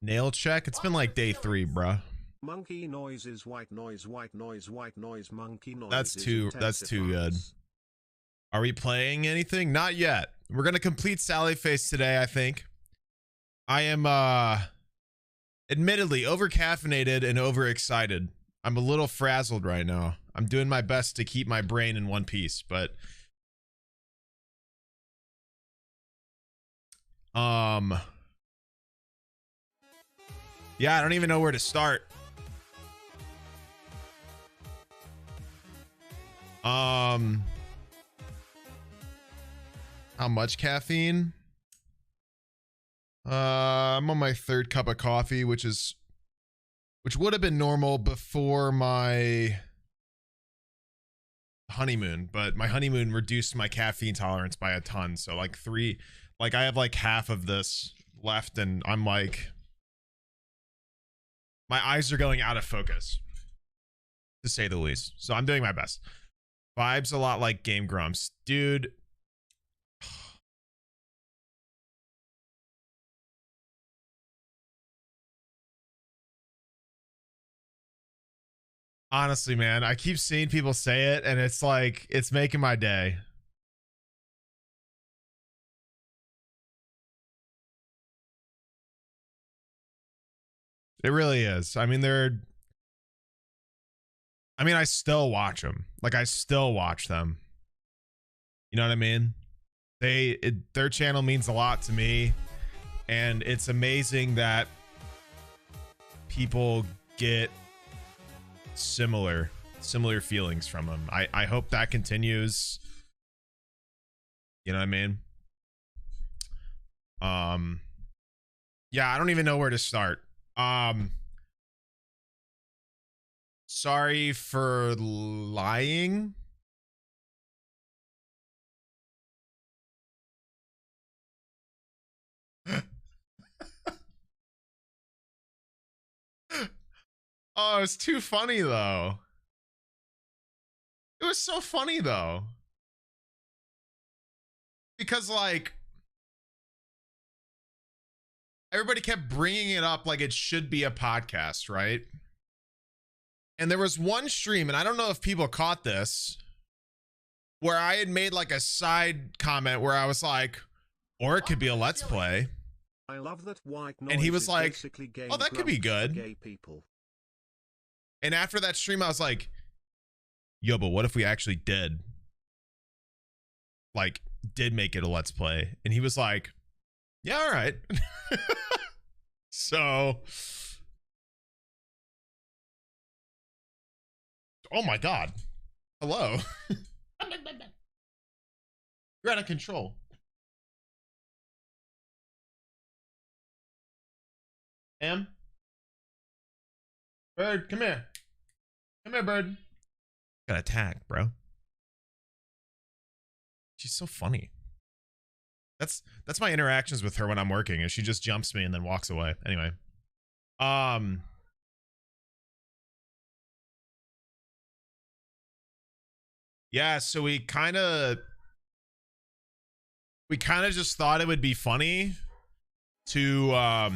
Nail check. It's been like day 3, bruh. Monkey noises, white noise, white noise, white noise, monkey noise. That's too good. Are we playing anything? Not yet. We're gonna complete Sally Face today, I think. I am admittedly over caffeinated and overexcited. I'm a little frazzled right now. I'm doing my best to keep my brain in one piece, but yeah, I don't even know where to start. How much caffeine? I'm on my 3rd cup of coffee, which would have been normal before my honeymoon, but my honeymoon reduced my caffeine tolerance by a ton. So like I have like half of this left, and I'm like, my eyes are going out of focus, to say the least. So I'm doing my best. Vibes a lot like Game Grumps, dude. Honestly, man, I keep seeing people say it, and it's like, it's making my day. It really is. I mean, I still watch them. Like, I still watch them. You know what I mean? Their channel means a lot to me, and it's amazing that people get similar feelings from them. I hope that continues. You know what I mean? Yeah, I don't even know where to start. Sorry for lying. Oh, it's too funny though. It was so funny though. Because like, everybody kept bringing it up like it should be a podcast, right? And there was one stream, and I don't know if people caught this, where I had made like a side comment where I was like, or it could be a let's play. I love that white noise. And he was like, oh, that could be good. Gay people. And after that stream, I was like, yo, but what if we actually did make it a let's play? And he was like, yeah, all right. So, oh my God. Hello. You're out of control. Em? Bird, come here. Come here, Bird. Got attacked, bro. She's so funny. That's my interactions with her when I'm working, and she just jumps me and then walks away. Anyway. Yeah, so we kind of just thought it would be funny to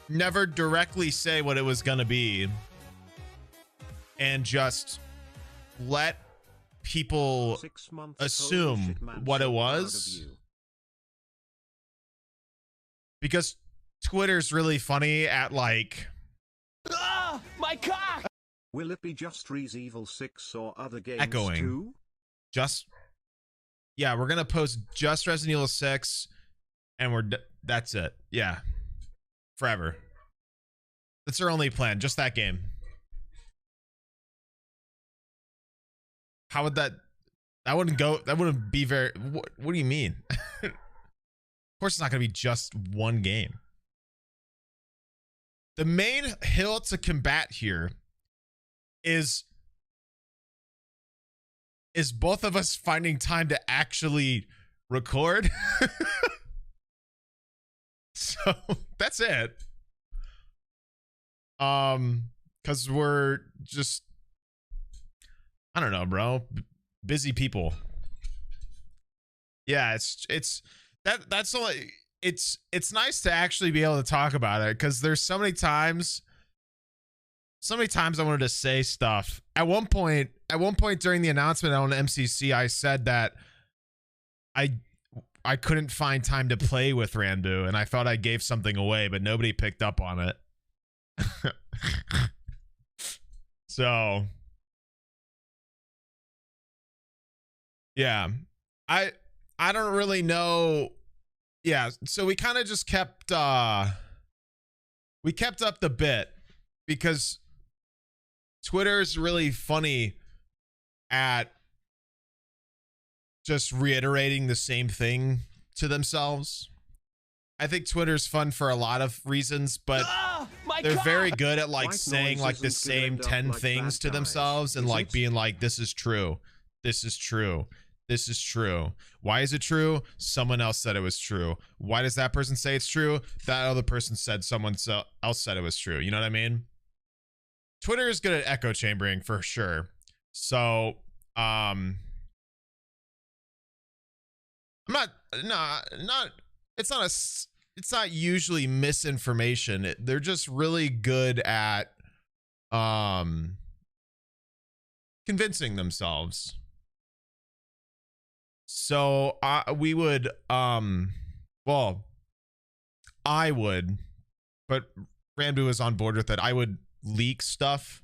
never directly say what it was gonna be, and just let people assume what it was, because Twitter's really funny at like, ah, my cock. Will it be just Re's Evil 6 or other games echoing too? Yeah, we're gonna post just Resident Evil 6, and that's it. Yeah, forever. That's our only plan, just that game. How would that wouldn't be very, what do you mean? Of course it's not gonna be just one game. The main hill to combat here is both of us finding time to actually record. So that's it. Because we're just, I don't know, bro, busy people. Yeah, that's all. it's nice to actually be able to talk about it, because there's so many times I wanted to say stuff. At one point during the announcement on MCC, I said that I couldn't find time to play with Ranboo, and I thought I gave something away, but nobody picked up on it. So yeah, I don't really know. Yeah, so we kind of just kept up the bit, because Twitter is really funny at just reiterating the same thing to themselves. I think Twitter's fun for a lot of reasons, but they're very good at like saying like the same 10 things to themselves and like being like, this is true. This is true. This is true. Why is it true? Someone else said it was true. Why does that person say it's true? That other person said someone else said it was true. You know what I mean? Twitter is good at echo chambering for sure. So, it's not usually misinformation. They're just really good at convincing themselves. So we would well, I would, but Ranboo is on board with it. I would leak stuff.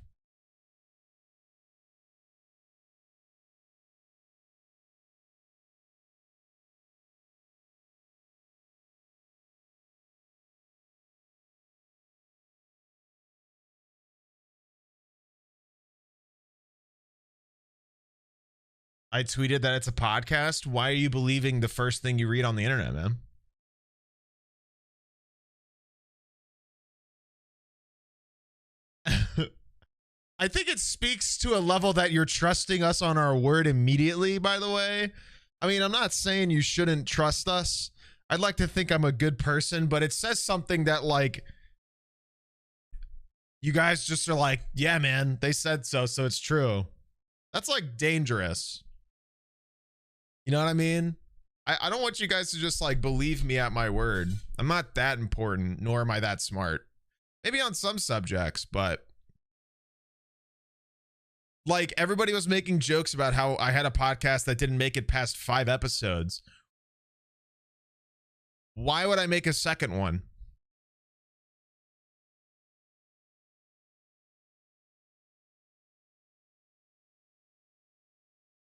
I tweeted that it's a podcast. Why are you believing the first thing you read on the internet, man? I think it speaks to a level that you're trusting us on our word immediately, by the way. I mean, I'm not saying you shouldn't trust us. I'd like to think I'm a good person, but it says something that like you guys just are like, yeah, man, they said so, so it's true. That's like dangerous. You know what I mean? I don't want you guys to just like believe me at my word. I'm not that important, nor am I that smart. Maybe on some subjects, but like everybody was making jokes about how I had a podcast that didn't make it past 5 episodes. Why would I make a second one?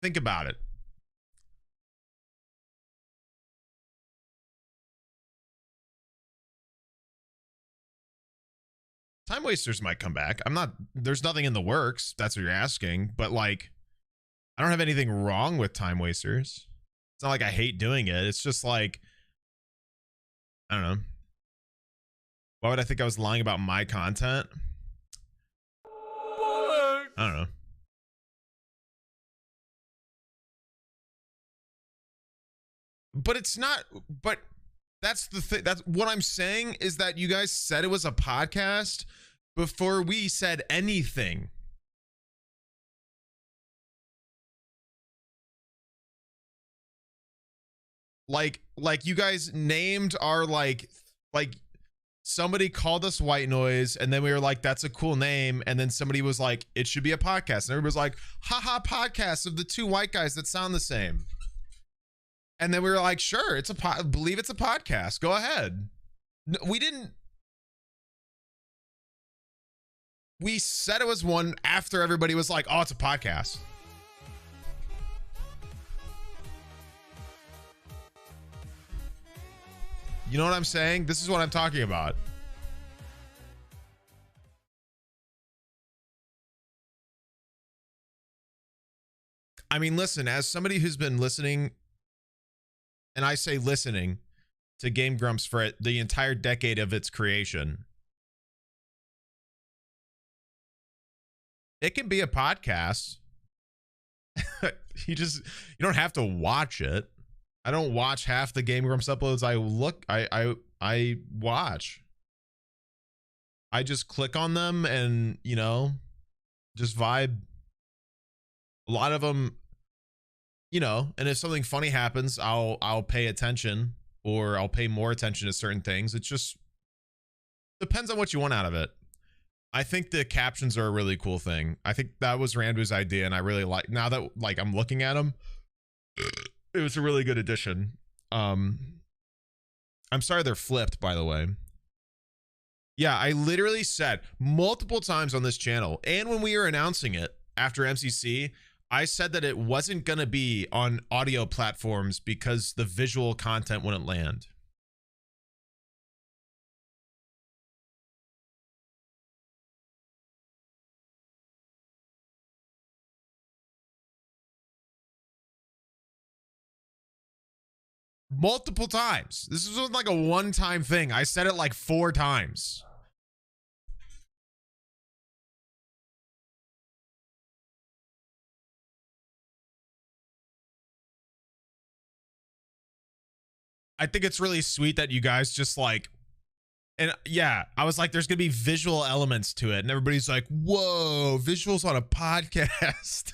Think about it. Time Wasters might come back. There's nothing in the works. That's what you're asking. But like, I don't have anything wrong with Time Wasters. It's not like I hate doing it. It's just like, I don't know. Why would I think I was lying about my content? I don't know. But it's not, but that's the thing. That's what I'm saying, is that you guys said it was a podcast before we said anything. Like you guys named our like somebody called us White Noise, and then we were like, that's a cool name, and then somebody was like, it should be a podcast, and everybody was like, haha, podcast of the two white guys that sound the same. And then we were like, sure, believe it's a podcast. Go ahead. No, we didn't. We said it was one after everybody was like, oh, it's a podcast. You know what I'm saying? This is what I'm talking about. I mean, listen, as somebody who's been listening, and I say listening, to Game Grumps for the entire decade of its creation, it can be a podcast. You don't have to watch it. I don't watch half the Game Grumps uploads I watch. I just click on them and, you know, just vibe. A lot of them, you know, and if something funny happens, I'll pay attention. or I'll pay more attention to certain things. It just depends on what you want out of it. I think the captions are a really cool thing. I think that was Ranboo's idea, and I really like, now that like I'm looking at them, it was a really good addition. I'm sorry they're flipped, by the way. Yeah, I literally said multiple times on this channel, and when we were announcing it after MCC, I said that it wasn't going to be on audio platforms because the visual content wouldn't land. Multiple times. This was like a one-time thing. I said it like 4 times. I think it's really sweet that you guys just like, and yeah, I was like, there's gonna be visual elements to it, and everybody's like, whoa, visuals on a podcast.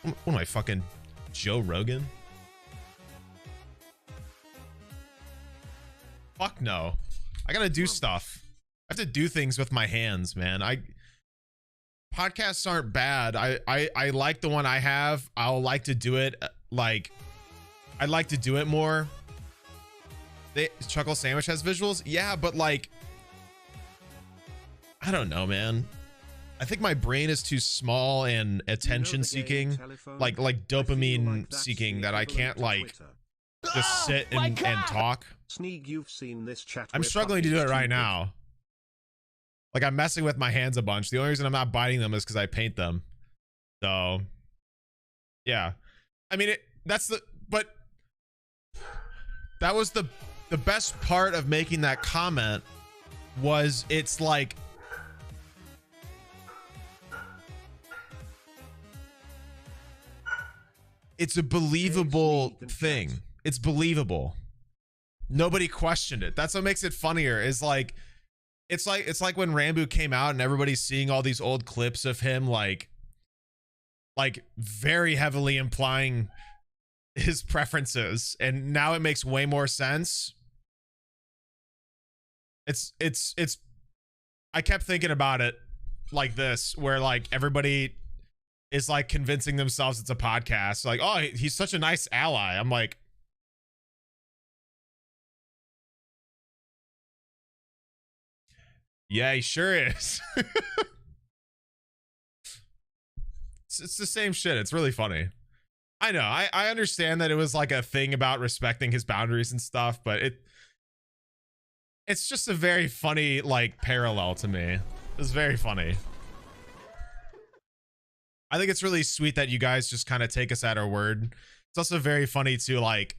What am I, fucking Joe Rogan? Fuck no. I gotta do stuff. I have to do things with my hands, man. Podcasts aren't bad. I like the one I have. I'll like to do it. Like, I'd like to do it more. Chuckle Sandwich has visuals. Yeah, but like, I don't know, man. I think my brain is too small and attention seeking, like dopamine seeking, that I can't like just sit and talk. Sneeg, you've seen this chat. I'm struggling to do it right now. Like, I'm messing with my hands a bunch. The only reason I'm not biting them is because I paint them. So, yeah. I mean, but that was the best part of making that comment, was it's like, it's a believable thing. It's believable. Nobody questioned it. That's what makes it funnier, is like, it's like when Ranboo came out and everybody's seeing all these old clips of him like very heavily implying his preferences, and now it makes way more sense. It's I kept thinking about it like this, where like everybody is like convincing themselves it's a podcast, like, oh, he's such a nice ally. I'm like, yeah, he sure is. It's the same shit. It's really funny. I know. I understand that it was like a thing about respecting his boundaries and stuff, but it's just a very funny like parallel to me. It's very funny. I think it's really sweet that you guys just kind of take us at our word. It's also very funny to like,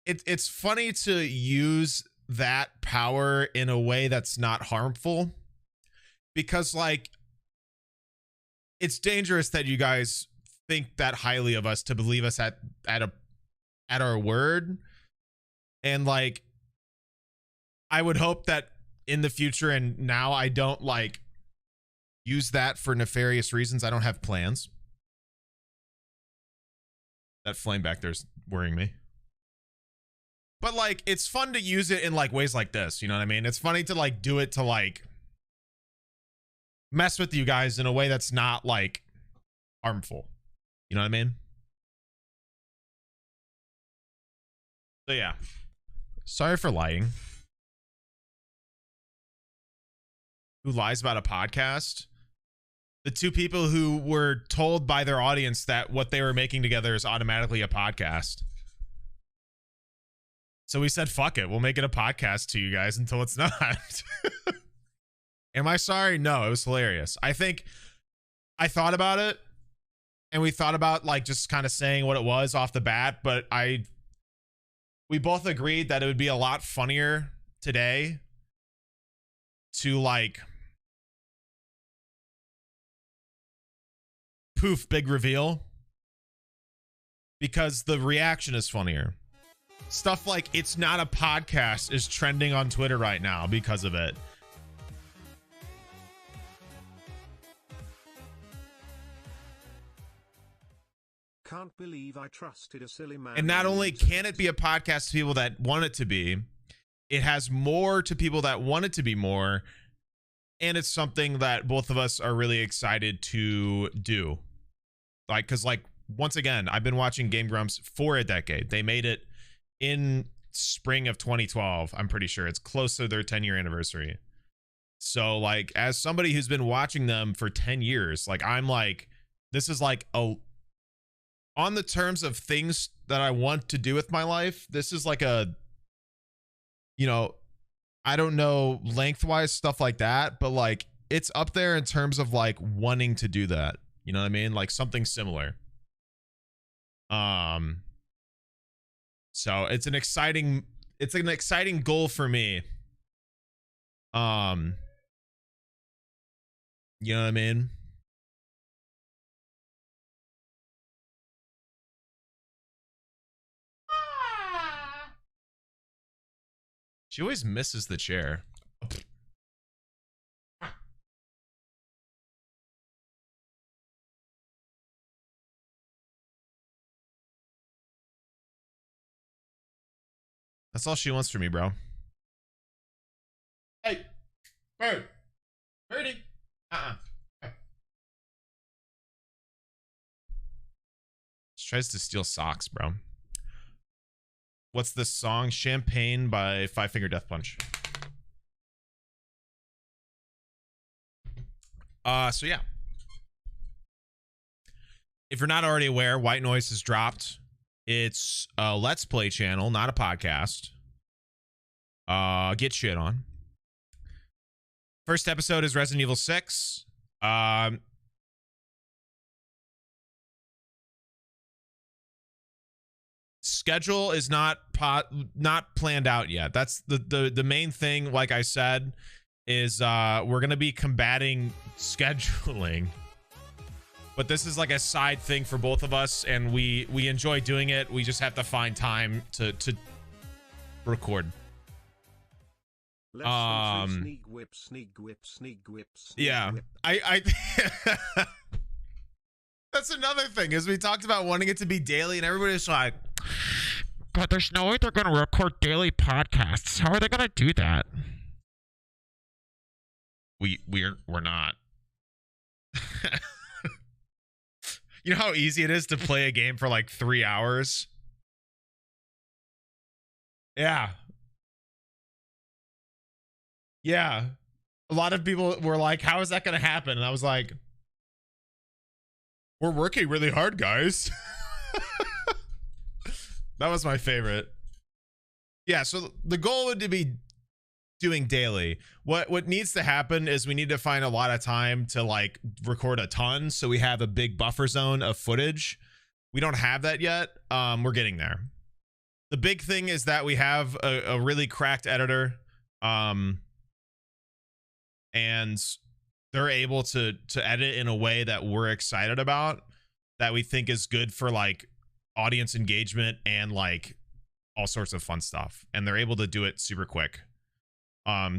it's funny to use that power in a way that's not harmful, because like, it's dangerous that you guys think that highly of us to believe us at our word. And like, I would hope that in the future, and now I don't like use that for nefarious reasons. I don't have plans. That flame back there's worrying me. But like, it's fun to use it in like ways like this, you know what I mean? It's funny to like do it to like mess with you guys in a way that's not like harmful. You know what I mean? So yeah. Sorry for lying. Who lies about a podcast? The 2 people who were told by their audience that what they were making together is automatically a podcast. So we said, fuck it. We'll make it a podcast to you guys until it's not. Am I sorry? No, it was hilarious. I think I thought about it, and we thought about like just kind of saying what it was off the bat, but we both agreed that it would be a lot funnier today to like poof, big reveal, because the reaction is funnier. Stuff like it's not a podcast is trending on Twitter right now because of it. Can't believe I trusted a silly man. And not on the only internet. can it be a podcast to people that want it to be, it has more to people that want it to be more. And it's something that both of us are really excited to do. Like, because, like, once again, I've been watching Game Grumps for a decade. They made it in spring of 2012. I'm pretty sure it's close to their 10-year anniversary. So, like, as somebody who's been watching them for 10 years, like, I'm like, this is like a, on the terms of things that I want to do with my life, this is like a, you know, I don't know, lengthwise stuff like that, but like it's up there in terms of like wanting to do that. You know what I mean? Like something similar. So it's an exciting goal for me. You know what I mean? She always misses the chair. That's all she wants from me, bro. Hey, bird. Birdie. She tries to steal socks, bro. What's this song? Champagne by Five Finger Death Punch. So yeah. If you're not already aware, White Noise has dropped. It's a Let's Play channel, not a podcast. Get shit on. First episode is Resident Evil 6. Schedule is not planned out yet. That's the main thing, like I said, is we're gonna be combating scheduling. But this is like a side thing for both of us, and we enjoy doing it. We just have to find time to record. Sneak whip, sneak whip, sneak whip, sneak yeah, whip. I that's another thing, is we talked about wanting it to be daily, and everybody's like, God, there's no way they're gonna record daily podcasts. How are they gonna do that? We're not. You know how easy it is to play a game for like 3 hours? Yeah. Yeah. A lot of people were like, how is that going to happen? And I was like, we're working really hard, guys. That was my favorite. Yeah, so the goal would be doing daily. What needs to happen is we need to find a lot of time to like record a ton, so we have a big buffer zone of footage. We don't have that yet. We're getting there. The big thing is that we have a really cracked editor, and they're able to edit in a way that we're excited about, that we think is good for like audience engagement and like all sorts of fun stuff, and they're able to do it super quick.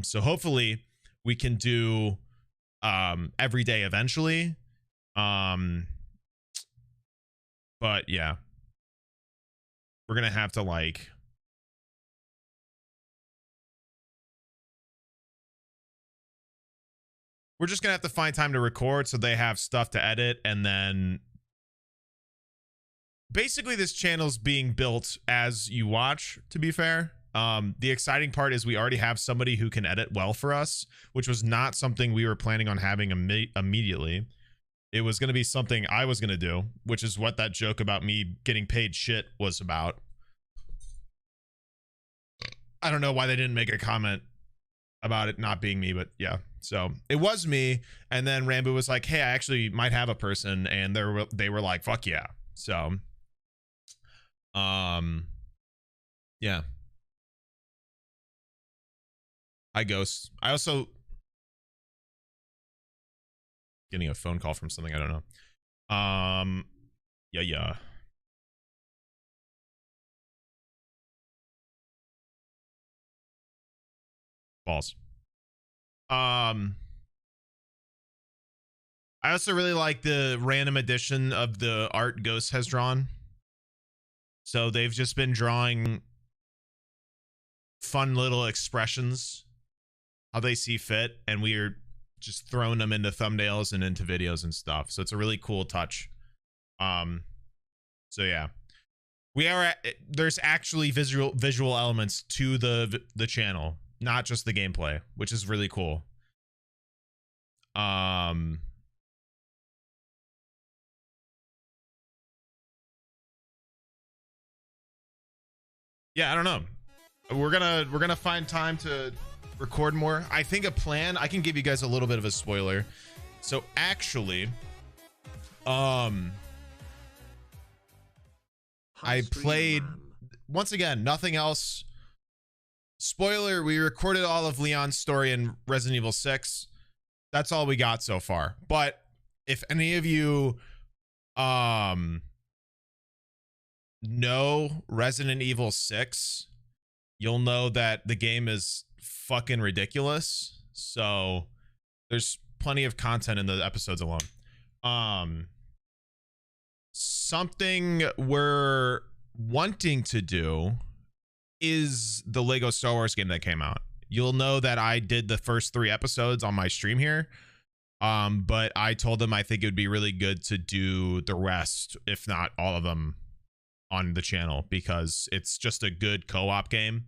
So hopefully we can do every day eventually. But yeah, we're gonna have to like, we're just gonna have to find time to record so they have stuff to edit. And then basically this channel's being built as you watch, to be fair. The exciting part is we already have somebody who can edit well for us, which was not something we were planning on having immediately. It was going to be something I was going to do, which is what that joke about me getting paid shit was about. I don't know why they didn't make a comment about it not being me, but yeah. So it was me, and then Ranboo was like, hey, I actually might have a person, and they were like, fuck yeah. So yeah. Hi, Ghost. I also getting a phone call from something I don't know. Yeah. Balls. I also really like the random addition of the art Ghost has drawn. So they've just been drawing fun little expressions, how they see fit, and we're just throwing them into thumbnails and into videos and stuff. So it's a really cool touch. So yeah, we are there's actually visual elements to the channel, not just the gameplay, which is really cool. Yeah, I don't know. We're gonna find time to record more. I think a plan, I can give you guys a little bit of a spoiler. So actually, I played, once again, nothing else. Spoiler, we recorded all of Leon's story in Resident Evil 6. That's all we got so far. But if any of you know Resident Evil 6, you'll know that the game is fucking ridiculous. So there's plenty of content in the episodes alone. Something we're wanting to do is the Lego Star Wars game that came out. You'll know that I did the first 3 episodes on my stream here. But I told them I think it would be really good to do the rest, if not all of them, on the channel, because it's just a good co-op game.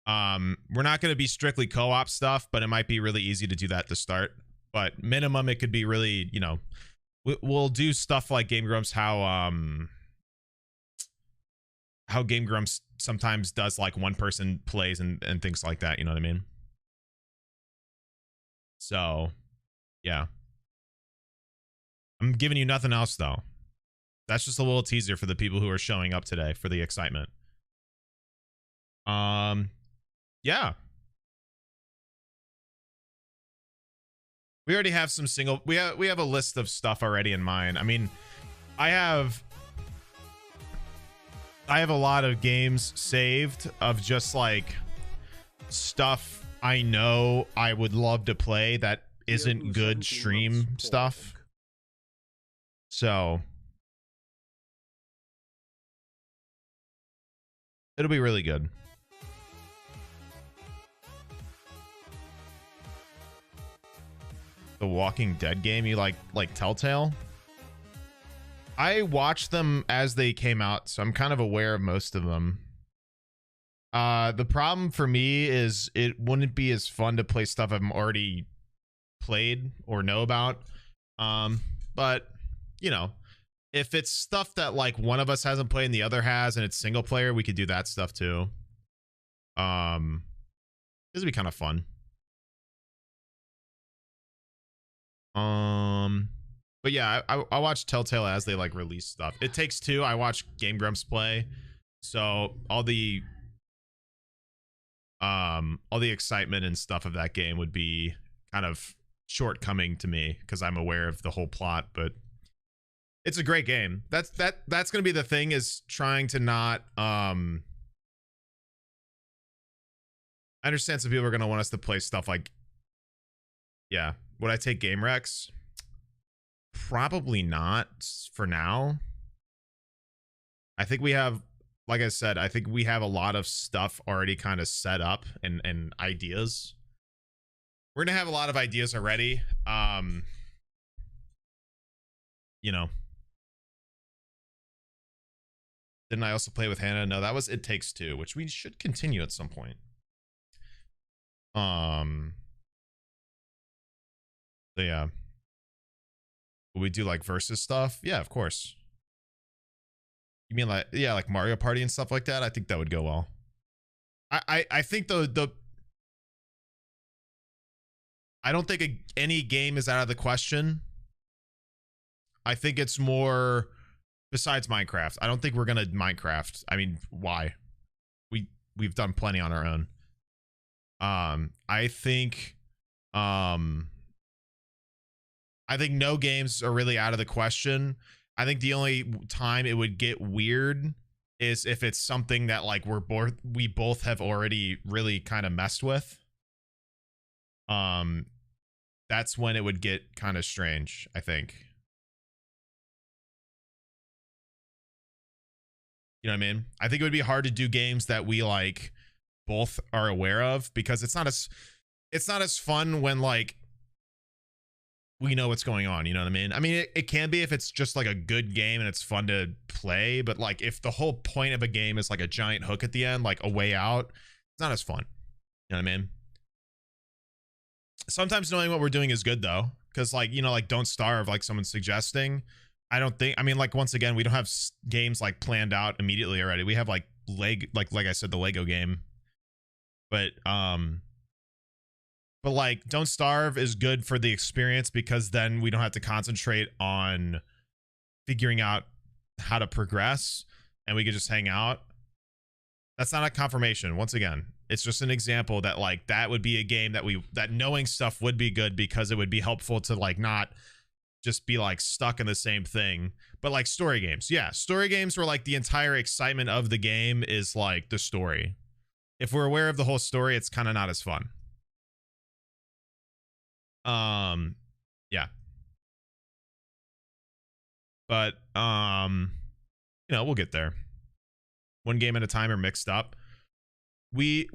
We're not going to be strictly co-op stuff, but it might be really easy to do that to start. But minimum, it could be really, you know, we'll do stuff like Game Grumps, how Game Grumps sometimes does like one person plays and things like that. You know what I mean? So yeah, I'm giving you nothing else though. That's just a little teaser for the people who are showing up today for the excitement. Yeah. We already have some we have a list of stuff already in mind. I mean, I have a lot of games saved of just like stuff I know I would love to play that isn't good stream stuff. So it'll be really good. The Walking Dead game, you like Telltale? I watched them as they came out, so I'm kind of aware of most of them. The problem for me is it wouldn't be as fun to play stuff I've already played or know about. But you know, if it's stuff that like one of us hasn't played and the other has, and it's single player, we could do that stuff too. This would be kind of fun. But yeah, I watch Telltale as they like release stuff. It Takes Two, I watch Game Grumps play, so all the excitement and stuff of that game would be kind of shortcoming to me because I'm aware of the whole plot. But it's a great game. That's gonna be the thing, is trying to not I understand some people are gonna want us to play stuff like, yeah, would I take Game Rex? Probably not for now. I think we have, like I said, I think we have a lot of stuff already kind of set up and ideas. We're gonna have a lot of ideas already. You know. Didn't I also play with Hannah? No, that was It Takes Two, which we should continue at some point. So yeah. Will we do like versus stuff? Yeah, of course. You mean like, yeah, like Mario Party and stuff like that? I think that would go well. I think the I don't think any game is out of the question. I think it's more, besides Minecraft, I don't think we're gonna Minecraft. I mean, why? We've done plenty on our own. I think no games are really out of the question. I think the only time it would get weird is if it's something that like we both have already really kind of messed with. that's when it would get kind of strange, I think. You know what I mean? I think it would be hard to do games that we like both are aware of, because it's not as fun when like we know what's going on. You know what I mean? I mean, it can be if it's just like a good game and it's fun to play, but like if the whole point of a game is like a giant hook at the end, like a way out, it's not as fun. You know what I mean? Sometimes knowing what we're doing is good though, because like, you know, like Don't Starve, like someone's suggesting, I don't think, I mean, like, once again, we don't have games like planned out immediately already. We have like like I said, the Lego game, but like Don't Starve is good for the experience, because then we don't have to concentrate on figuring out how to progress and we could just hang out. That's not a confirmation. Once again, it's just an example that like that would be a game that knowing stuff would be good, because it would be helpful to like not just be like stuck in the same thing. But like story games, yeah, story games where like the entire excitement of the game is like the story. If we're aware of the whole story, it's kind of not as fun. Yeah, but you know, we'll get there one game at a time or mixed up. I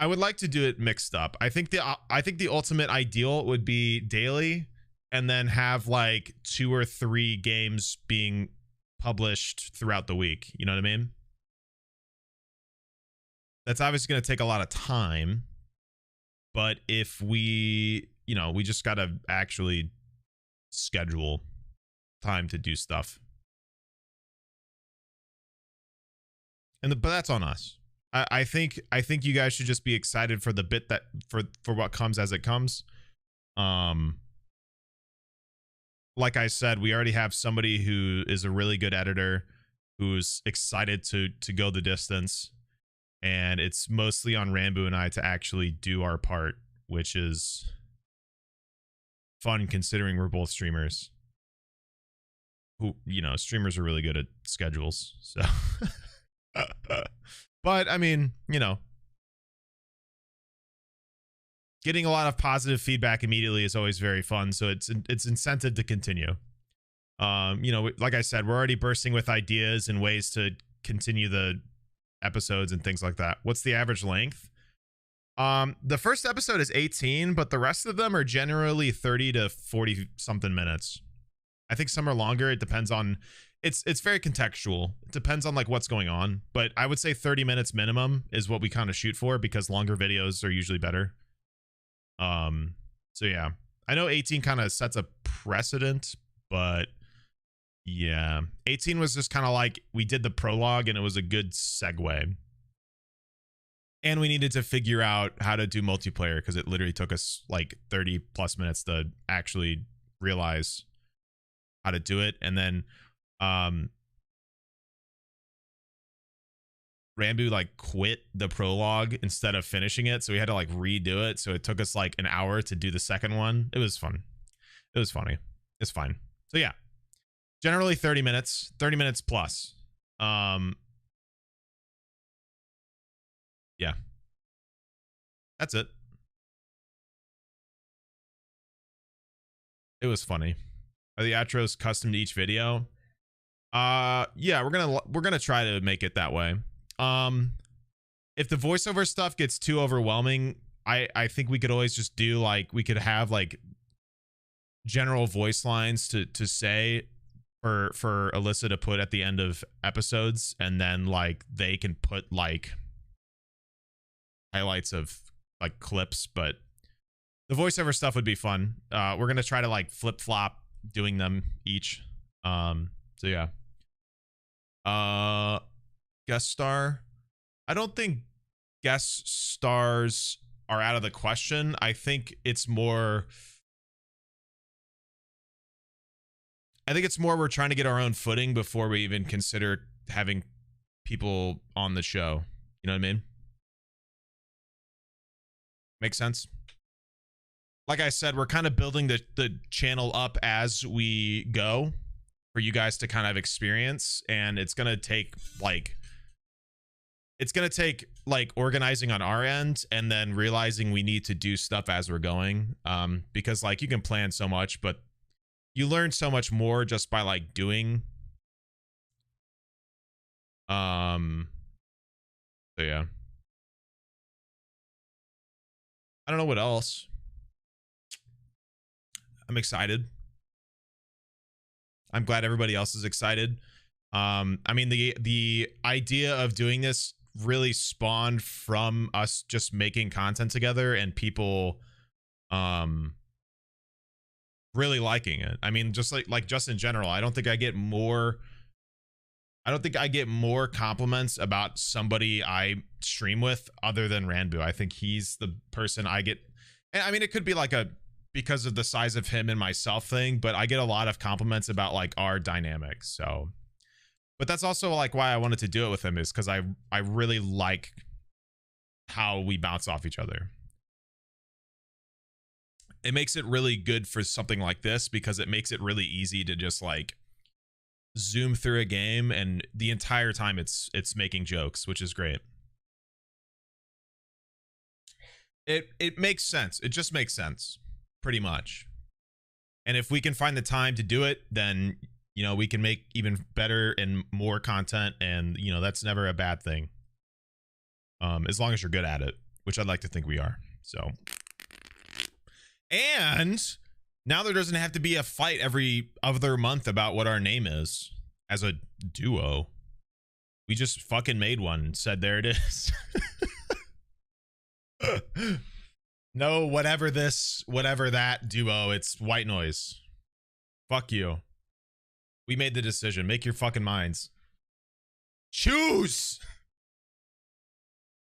would like to do it mixed up. I think the ultimate ideal would be daily, and then have like 2 or 3 games being published throughout the week. You know what I mean? That's obviously going to take a lot of time, but if we, you know, we just got to actually schedule time to do stuff. But that's on us. I think you guys should just be excited for the bit that for what comes as it comes. Like I said, we already have somebody who is a really good editor who's excited to go the distance, and it's mostly on Ranboo and I to actually do our part, which is fun considering we're both streamers. Who, you know, streamers are really good at schedules, so but I mean, you know, getting a lot of positive feedback immediately is always very fun, so it's incentive to continue. You know, like I said, we're already bursting with ideas and ways to continue the episodes and things like that. What's the average length? The first episode is 18, but the rest of them are generally 30 to 40 something minutes. I think some are longer. It depends on, it's very contextual. It depends on like what's going on, but I would say 30 minutes minimum is what we kind of shoot for, because longer videos are usually better. So yeah, I know 18 kind of sets a precedent, but yeah, 18 was just kind of like, we did the prologue and it was a good segue. And we needed to figure out how to do multiplayer, because it literally took us like 30 plus minutes to actually realize how to do it. And then Ranboo like quit the prologue instead of finishing it, so we had to like redo it, so it took us like an hour to do the second one. It was fun. It was funny. It's fine. So yeah, generally 30 minutes plus. Yeah, that's it. It was funny. Are the outros custom to each video? Yeah, we're gonna try to make it that way. If the voiceover stuff gets too overwhelming, I think we could always just do like, we could have like general voice lines to say for Alyssa to put at the end of episodes, and then like they can put like highlights of like clips, but the voiceover stuff would be fun. We're gonna try to like flip-flop doing them each. So yeah. Guest star, I don't think guest stars are out of the question. I think it's more we're trying to get our own footing before we even consider having people on the show. You know what I mean? Makes sense? Like I said, we're kind of building the channel up as we go for you guys to kind of experience, and it's gonna take like it's going to take like organizing on our end and then realizing we need to do stuff as we're going. Because like you can plan so much, but you learn so much more just by like doing. So yeah. I don't know what else. I'm excited. I'm glad everybody else is excited. I mean, the idea of doing this really spawned from us just making content together and people really liking it. I mean, just like just in general, I don't think I get more compliments about somebody I stream with other than Ranboo. I think he's the person I get. And I mean, it could be like because of the size of him and myself thing, but I get a lot of compliments about like our dynamics. So, but that's also like why I wanted to do it with him, is because I really like how we bounce off each other. It makes it really good for something like this because it makes it really easy to just like zoom through a game and the entire time it's making jokes, which is great. It makes sense. It just makes sense pretty much. And if we can find the time to do it, then you know we can make even better and more content, and you know that's never a bad thing. As long as you're good at it, which I'd like to think we are. So, and now there doesn't have to be a fight every other month about what our name is as a duo. We just fucking made one and said there it is. No, whatever this, whatever that duo, it's white noise. Fuck you. We made the decision. Make your fucking minds. Choose!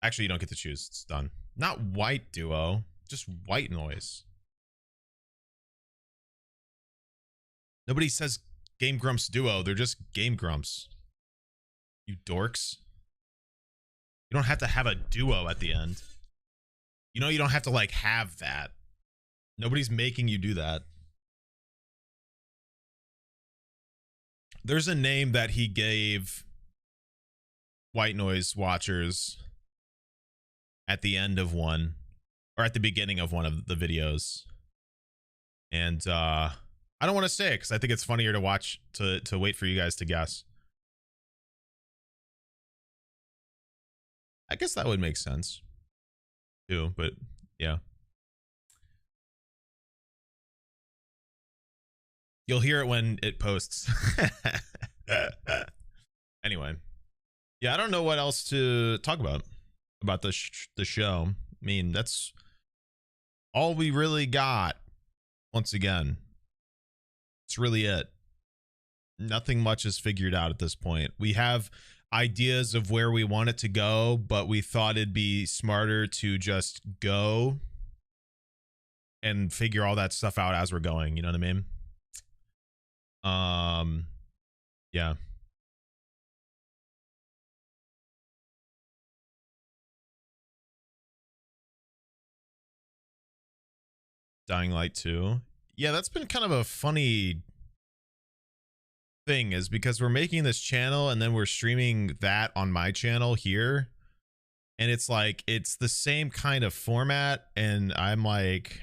Actually, you don't get to choose. It's done. Not white duo, just white noise. Nobody says Game Grumps duo. They're just Game Grumps. You dorks. You don't have to have a duo at the end. You know, you don't have to like have that. Nobody's making you do that. There's a name that he gave white noise watchers at the end of one, or at the beginning of one of the videos. And I don't want to say it because I think it's funnier to watch, to wait for you guys to guess. I guess that would make sense too, but yeah. You'll hear it when it posts. Anyway. Yeah, I don't know what else to talk about the show. I mean, that's all we really got. Once again, it's really it. Nothing much is figured out at this point. We have ideas of where we want it to go, but we thought it'd be smarter to just go and figure all that stuff out as we're going. You know what I mean? Yeah. Dying Light 2. Yeah, that's been kind of a funny thing, is because we're making this channel and then we're streaming that on my channel here, and it's like it's the same kind of format, and I'm like,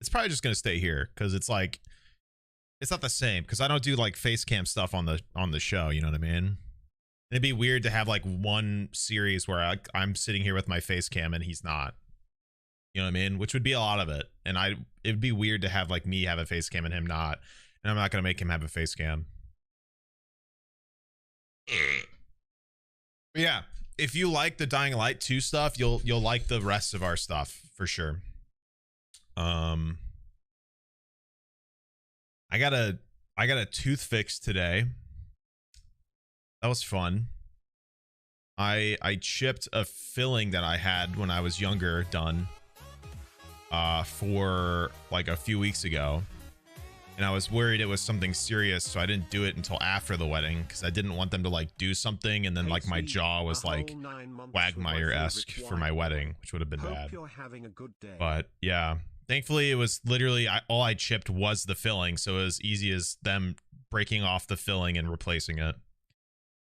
it's probably just gonna stay here because it's like it's not the same, because I don't do like face cam stuff on the show, you know what I mean? It'd be weird to have like one series where I'm sitting here with my face cam and he's not. You know what I mean? Which would be a lot of it. And it'd be weird to have like me have a face cam and him not. And I'm not going to make him have a face cam. But yeah, if you like the Dying Light 2 stuff, you'll like the rest of our stuff for sure. I got a tooth fix today. That was fun. I chipped a filling that I had when I was younger done for like a few weeks ago, and I was worried it was something serious, so I didn't do it until after the wedding because I didn't want them to like do something and then like my jaw was like Quagmire-esque for my wedding, which would have been bad. But yeah, thankfully it was literally all I chipped was the filling, so it was easy as them breaking off the filling and replacing it.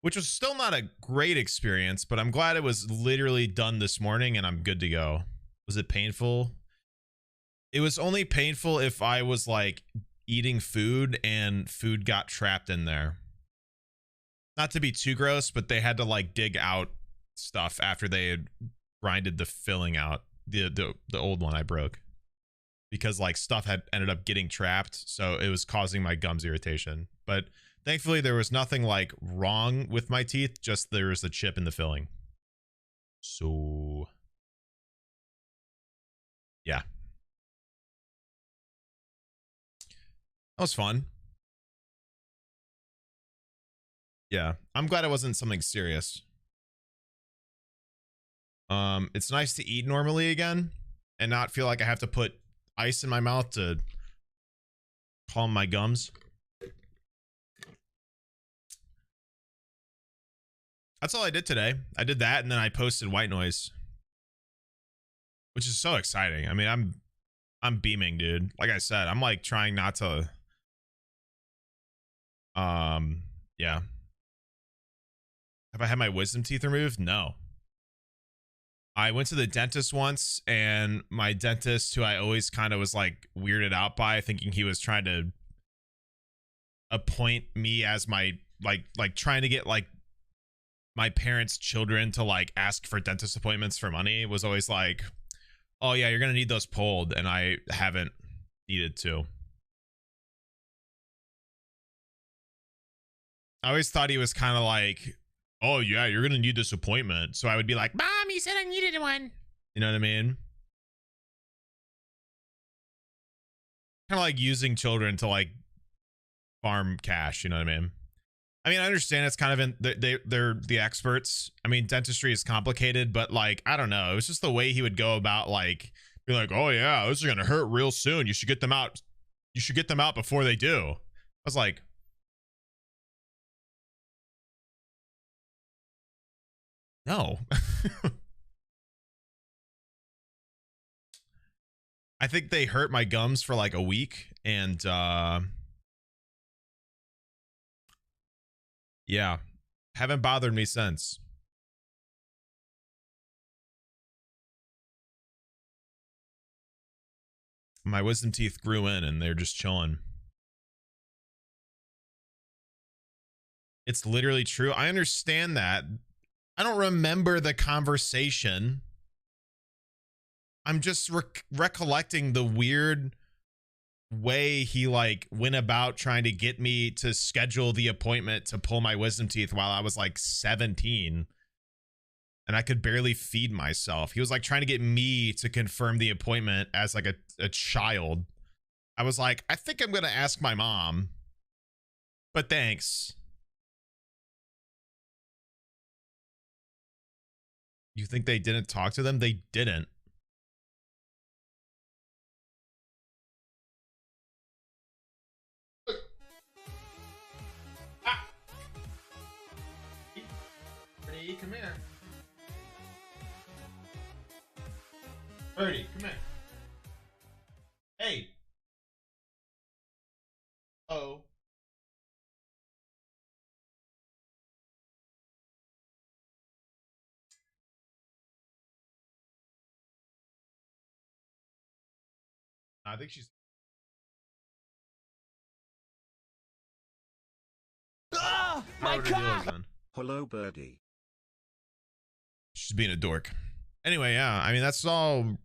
which was still not a great experience, but I'm glad it was literally done this morning and I'm good to go. Was it painful? It was only painful if I was like eating food and food got trapped in there. Not to be too gross, but they had to like dig out stuff after they had grinded the filling out, the old one I broke, because like stuff had ended up getting trapped, so it was causing my gums irritation. But thankfully there was nothing like wrong with my teeth, just there was a chip in the filling. So yeah, that was fun. Yeah, I'm glad it wasn't something serious. It's nice to eat normally again and not feel like I have to put ice in my mouth to calm my gums. That's all I did today. I did that and then I posted white noise, which is so exciting. I mean, I'm beaming, dude. Like I said, I'm like trying not to yeah. Have I had my wisdom teeth removed? No. I went to the dentist once, and my dentist, who I always kind of was like weirded out by, thinking he was trying to appoint me as my like trying to get like my parents' children to like ask for dentist appointments for money, was always like, oh yeah, you're gonna need those pulled, and I haven't needed to. I always thought he was kind of like, oh yeah, you're gonna need this appointment. So I would be like, Mom, he said I needed one. You know what I mean? Kind of like using children to like farm cash. You know what I mean? I mean, I understand it's kind of in they're the experts. I mean, dentistry is complicated, but like, I don't know. It was just the way he would go about like, be like, oh yeah, those are gonna hurt real soon. You should get them out. You should get them out before they do. I was like, no. I think they hurt my gums for like a week, and yeah, haven't bothered me since. My wisdom teeth grew in and they're just chilling. It's literally true. I understand that. I don't remember the conversation. I'm just recollecting the weird way he like went about trying to get me to schedule the appointment to pull my wisdom teeth while I was like 17 and I could barely feed myself. He was like trying to get me to confirm the appointment as like a child. I was like, I think I'm gonna ask my mom, but thanks. You think they didn't talk to them? They didn't. Birdie, come here. Birdie, come here. Hey. Oh. I think she's. Ah, my cock! Hello, birdie. She's being a dork. Anyway, yeah, I mean, that's all.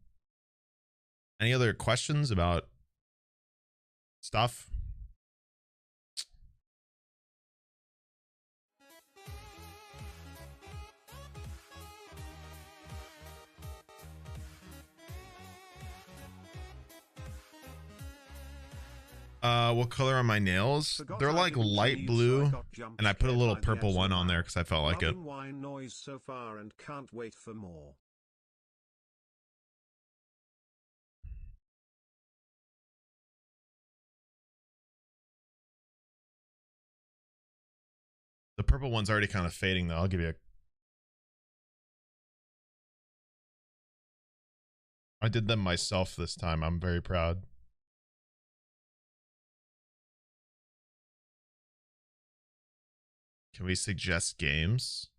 Any other questions about stuff? What color are my nails? They're like light blue, and I put a little purple one on there because I felt like it. Wine noise so far and can't wait for more. The purple one's already kind of fading though. I'll give you a. I did them myself this time. I'm very proud. Can we suggest games?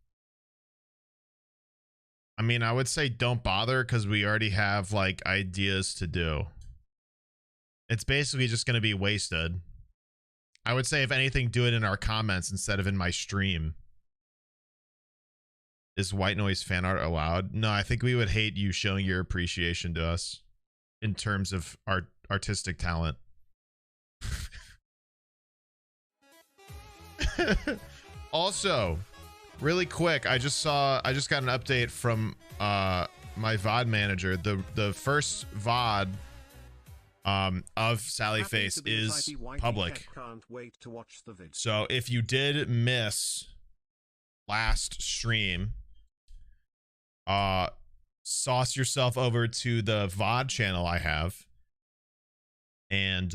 I mean, I would say don't bother because we already have like ideas to do. It's basically just going to be wasted. I would say if anything, do it in our comments instead of in my stream. Is white noise fan art allowed? No, I think we would hate you showing your appreciation to us in terms of our artistic talent. Also, really quick, I just got an update from my VOD manager. The first VOD of Sally Face is public. Can't wait to watch the vid. So if you miss last stream, sauce yourself over to the VOD channel I have, and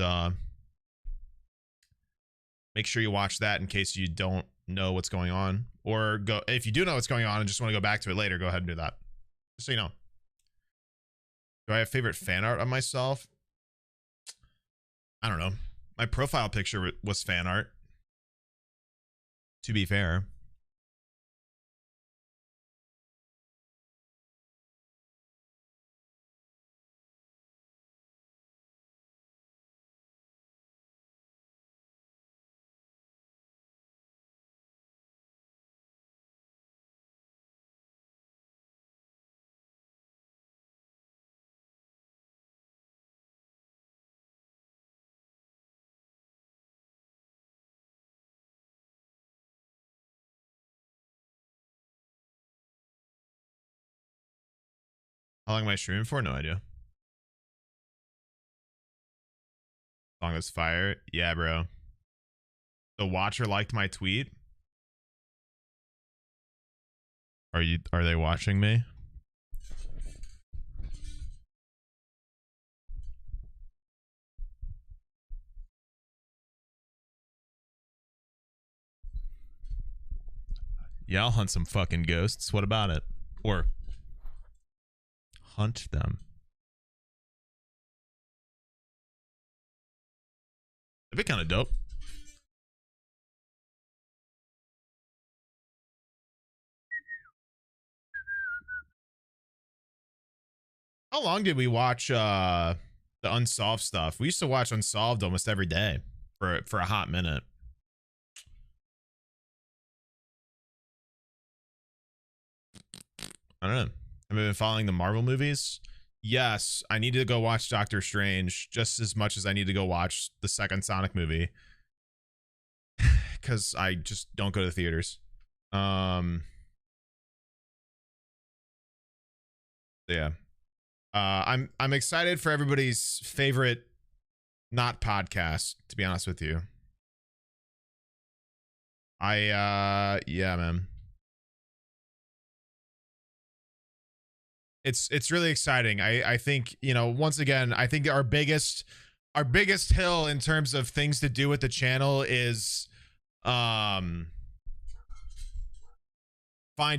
make sure you watch that in case you don't know what's going on, or go if you do know what's going on and just want to go back to it later, go ahead and do that, just so you know. Do I have favorite fan art of myself? I don't know. My profile picture was fan art, to be fair. How long am I streaming for? No idea. Song is fire. Yeah, bro. The watcher liked my tweet. Are they watching me? Yeah, I'll hunt some fucking ghosts. What about it? Or hunt them. That'd be kind of dope. How long did we watch the Unsolved stuff? We used to watch Unsolved almost every day for a hot minute. I don't know. Have I been following the Marvel movies? Yes, I need to go watch Doctor Strange just as much as I need to go watch the second Sonic movie, because I just don't go to the theaters. Yeah. I'm excited for everybody's favorite not podcast, to be honest with you. Yeah, man. It's really exciting. I think, you know, once again, I think our biggest hill in terms of things to do with the channel is find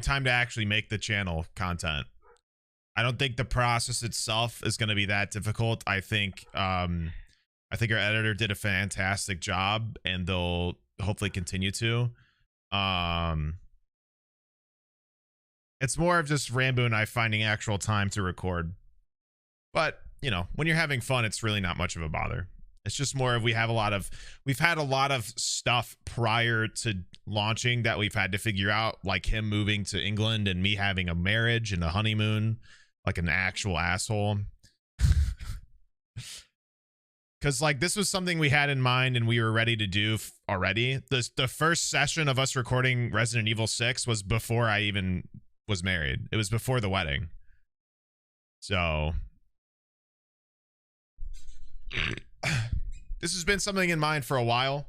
time to actually make the channel content. I don't think the process itself is going to be that difficult. I think our editor did a fantastic job, and they'll hopefully continue to. It's more of just Ranboo and I finding actual time to record. But, you know, when you're having fun, it's really not much of a bother. It's just more of we've had a lot of stuff prior to launching that we've had to figure out, like him moving to England and me having a marriage and a honeymoon, like an actual asshole. Because, like, this was something we had in mind and we were ready to do already. The first session of us recording Resident Evil 6 was before I even was married. It was before the wedding. So this has been something in mind for a while.